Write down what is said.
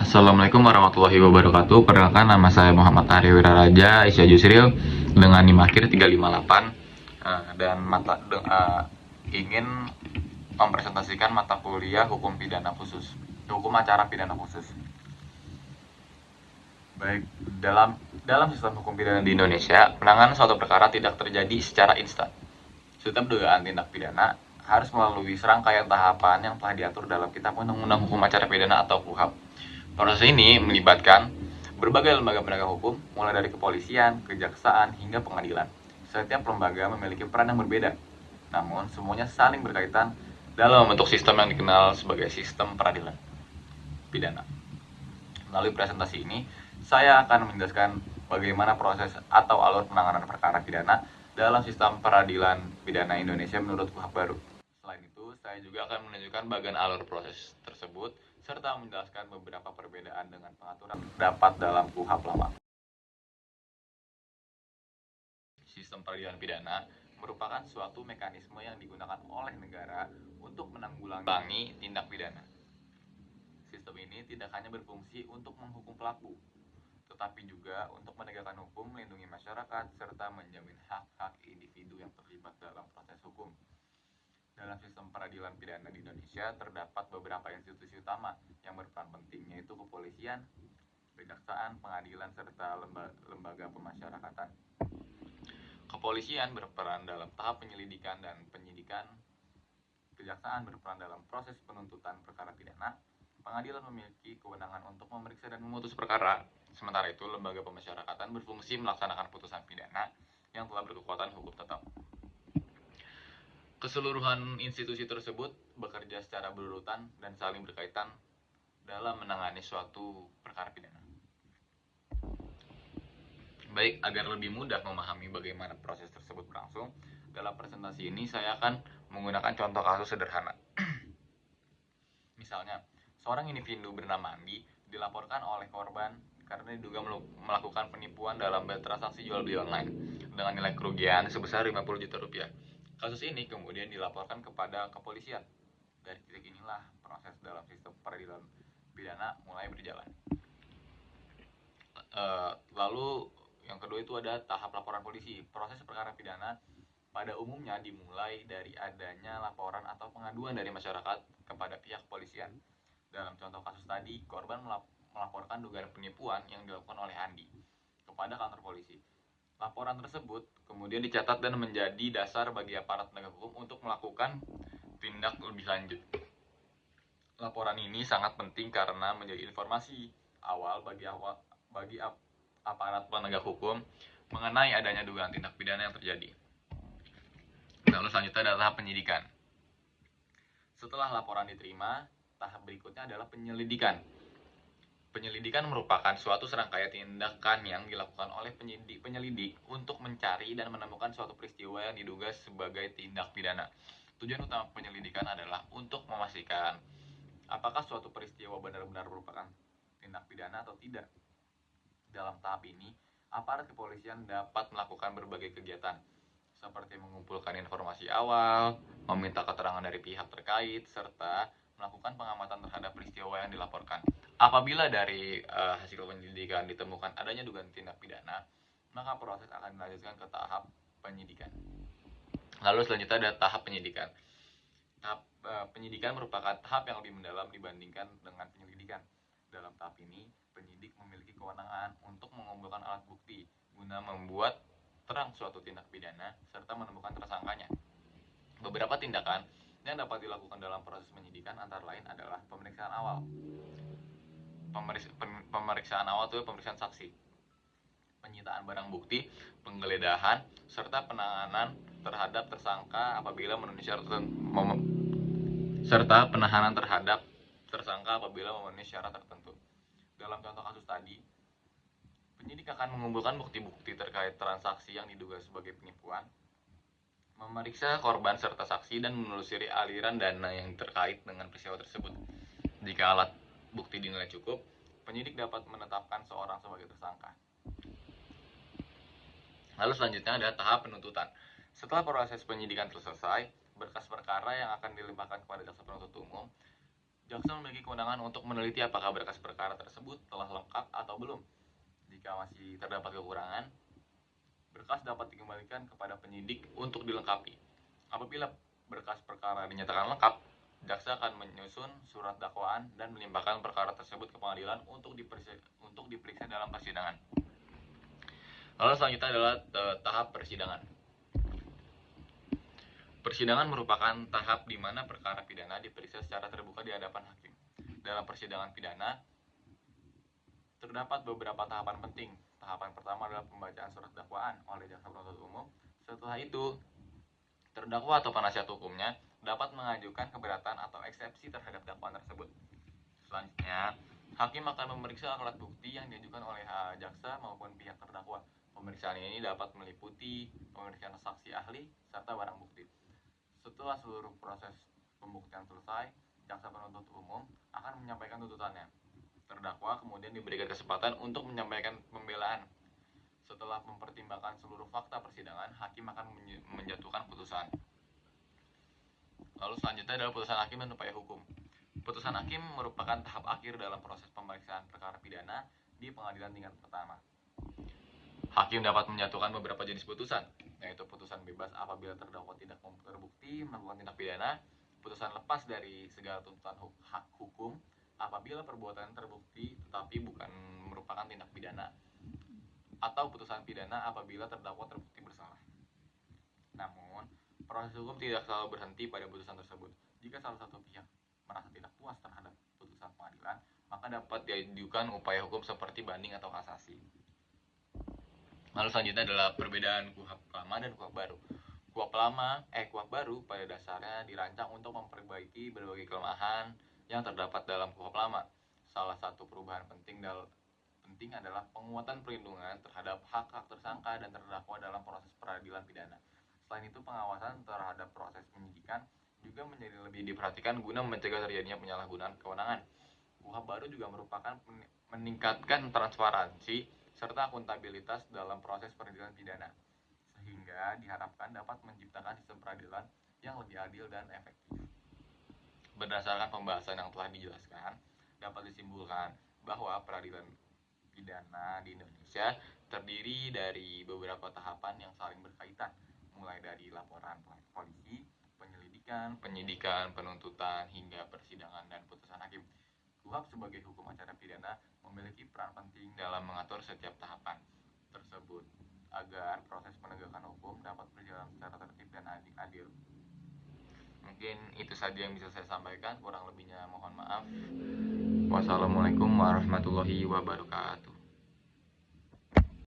Assalamualaikum warahmatullahi wabarakatuh. Perkenalkan, nama saya Muhammad Arya Wiraraja Isya Yusril dengan NIM akhir 358 dan ingin mempresentasikan mata kuliah hukum pidana khusus, hukum acara pidana khusus. Baik, dalam sistem hukum pidana di Indonesia, penanganan suatu perkara tidak terjadi secara instan. Setiap dugaan tindak pidana harus melalui serangkaian tahapan yang telah diatur dalam Kitab Undang-Undang Hukum Acara Pidana atau KUHP. Proses ini melibatkan berbagai lembaga penegak hukum, mulai dari kepolisian, kejaksaan, hingga pengadilan. Setiap lembaga memiliki peran yang berbeda, namun semuanya saling berkaitan dalam membentuk sistem yang dikenal sebagai sistem peradilan pidana. Melalui presentasi ini, saya akan menjelaskan bagaimana proses atau alur penanganan perkara pidana dalam sistem peradilan pidana Indonesia menurut KUHP baru. Selain itu, saya juga akan menunjukkan bagian alur proses tersebut serta menjelaskan beberapa perbedaan dengan pengaturan terdapat dalam KUHP lama. Sistem peradilan pidana merupakan suatu mekanisme yang digunakan oleh negara untuk menanggulangi tindak pidana. Sistem ini tidak hanya berfungsi untuk menghukum pelaku, tetapi juga untuk menegakkan hukum, melindungi masyarakat, serta menjamin hak-hak individu yang terlibat dalam proses hukum. Dalam sistem peradilan pidana di Indonesia terdapat beberapa institusi utama yang berperan penting, yaitu kepolisian, kejaksaan, pengadilan, serta lembaga pemasyarakatan. Kepolisian berperan dalam tahap penyelidikan dan penyidikan, kejaksaan berperan dalam proses penuntutan perkara pidana, pengadilan memiliki kewenangan untuk memeriksa dan memutus perkara, sementara itu lembaga pemasyarakatan berfungsi melaksanakan putusan pidana yang telah berkekuatan hukum tetap. Keseluruhan institusi tersebut bekerja secara berurutan dan saling berkaitan dalam menangani suatu perkara pidana. Baik, agar lebih mudah memahami bagaimana proses tersebut berlangsung, dalam presentasi ini saya akan menggunakan contoh kasus sederhana. Misalnya, seorang individu bernama Andi dilaporkan oleh korban karena diduga melakukan penipuan dalam transaksi jual beli online dengan nilai kerugian sebesar 50 juta rupiah. Kasus ini kemudian dilaporkan kepada kepolisian. Dari titik inilah proses dalam sistem peradilan pidana mulai berjalan. Lalu yang kedua itu ada tahap laporan polisi. Proses perkara pidana pada umumnya dimulai dari adanya laporan atau pengaduan dari masyarakat kepada pihak kepolisian. Dalam contoh kasus tadi, korban melaporkan dugaan penipuan yang dilakukan oleh Andi kepada kantor polisi. Laporan tersebut kemudian dicatat dan menjadi dasar bagi aparat penegak hukum untuk melakukan tindak lebih lanjut. Laporan ini sangat penting karena menjadi informasi awal bagi aparat penegak hukum mengenai adanya dugaan tindak pidana yang terjadi. Lalu selanjutnya adalah tahap penyidikan. Setelah laporan diterima, tahap berikutnya adalah penyelidikan. Penyelidikan merupakan suatu serangkaian tindakan yang dilakukan oleh penyelidik untuk mencari dan menemukan suatu peristiwa yang diduga sebagai tindak pidana. Tujuan utama penyelidikan adalah untuk memastikan apakah suatu peristiwa benar-benar merupakan tindak pidana atau tidak. Dalam tahap ini, aparat kepolisian dapat melakukan berbagai kegiatan, seperti mengumpulkan informasi awal, meminta keterangan dari pihak terkait, serta melakukan pengamatan terhadap peristiwa yang dilaporkan. Apabila dari hasil penyelidikan ditemukan adanya dugaan tindak pidana, maka proses akan dilanjutkan ke tahap penyidikan. Lalu selanjutnya ada tahap penyidikan. Tahap penyidikan merupakan tahap yang lebih mendalam dibandingkan dengan penyelidikan. Dalam tahap ini, penyidik memiliki kewenangan untuk mengumpulkan alat bukti guna membuat terang suatu tindak pidana serta menemukan tersangkanya. Beberapa tindakan yang dapat dilakukan dalam proses penyidikan antara lain adalah pemeriksaan awal. Pemeriksaan awal itu pemeriksaan saksi, penyitaan barang bukti, penggeledahan, serta penanganan terhadap tersangka apabila memenuhi syarat tertentu. Dalam contoh kasus tadi, penyidik akan mengumpulkan bukti-bukti terkait transaksi yang diduga sebagai penipuan, memeriksa korban serta saksi, dan menelusuri aliran dana yang terkait dengan peristiwa tersebut. Jika alat bukti dinilai cukup, penyidik dapat menetapkan seorang sebagai tersangka. Lalu selanjutnya ada tahap penuntutan. Setelah proses penyidikan selesai, berkas perkara yang akan dilimpahkan kepada jaksa penuntut umum Jaksa memiliki kewenangan untuk meneliti apakah berkas perkara tersebut telah lengkap atau belum. Jika masih terdapat kekurangan, berkas dapat dikembalikan kepada penyidik untuk dilengkapi. Apabila berkas perkara dinyatakan lengkap, jaksa akan menyusun surat dakwaan dan melimpahkan perkara tersebut ke pengadilan untuk diperiksa dalam persidangan. Lalu selanjutnya adalah tahap persidangan. Persidangan merupakan tahap di mana perkara pidana diperiksa secara terbuka di hadapan hakim. Dalam persidangan pidana, terdapat beberapa tahapan penting. Tahapan pertama adalah pembacaan surat dakwaan oleh jaksa penuntut umum. Setelah itu, terdakwa atau penasihat hukumnya dapat mengajukan keberatan atau eksepsi terhadap dakwaan tersebut. Selanjutnya, hakim akan memeriksa alat bukti yang diajukan oleh jaksa maupun pihak terdakwa. Pemeriksaan ini dapat meliputi pemeriksaan saksi ahli serta barang bukti. Setelah seluruh proses pembuktian selesai, jaksa penuntut umum akan menyampaikan tuntutannya. Terdakwa kemudian diberikan kesempatan untuk menyampaikan pembelaan. Setelah mempertimbangkan seluruh fakta persidangan, hakim akan menjatuhkan putusan. Lalu selanjutnya adalah putusan hakim dan upaya hukum. Putusan hakim merupakan tahap akhir dalam proses pemeriksaan perkara pidana di pengadilan tingkat pertama. Hakim dapat menjatuhkan beberapa jenis putusan, yaitu putusan bebas apabila terdakwa tidak terbukti melakukan tindak pidana, putusan lepas dari segala tuntutan hak hukum apabila perbuatan terbukti tetapi bukan merupakan tindak pidana, atau putusan pidana apabila terdakwa terbukti bersalah. Namun, proses hukum tidak selalu berhenti pada putusan tersebut. Jika salah satu pihak merasa tidak puas terhadap putusan pengadilan, maka dapat diajukan upaya hukum seperti banding atau kasasi. Lalu selanjutnya adalah perbedaan KUHP lama dan KUHP baru. KUHP baru pada dasarnya dirancang untuk memperbaiki berbagai kelemahan yang terdapat dalam KUHP lama. Salah satu perubahan penting adalah penguatan perlindungan terhadap hak-hak tersangka dan terdakwa dalam proses peradilan pidana. Selain itu, pengawasan terhadap proses penyidikan juga menjadi lebih diperhatikan guna mencegah terjadinya penyalahgunaan kewenangan. KUHP baru juga merupakan meningkatkan transparansi serta akuntabilitas dalam proses peradilan pidana, sehingga diharapkan dapat menciptakan sistem peradilan yang lebih adil dan efektif. Berdasarkan pembahasan yang telah dijelaskan, dapat disimpulkan bahwa peradilan pidana di Indonesia terdiri dari beberapa tahapan yang saling berkaitan, mulai dari laporan polisi, penyelidikan, penyidikan, penuntutan, hingga persidangan dan putusan hakim. KUHP sebagai hukum acara pidana memiliki peran penting dalam mengatur setiap tahapan tersebut agar proses penegakan hukum dapat berjalan secara tertib dan adil. Mungkin itu saja yang bisa saya sampaikan, kurang lebihnya mohon maaf. Wassalamualaikum warahmatullahi wabarakatuh.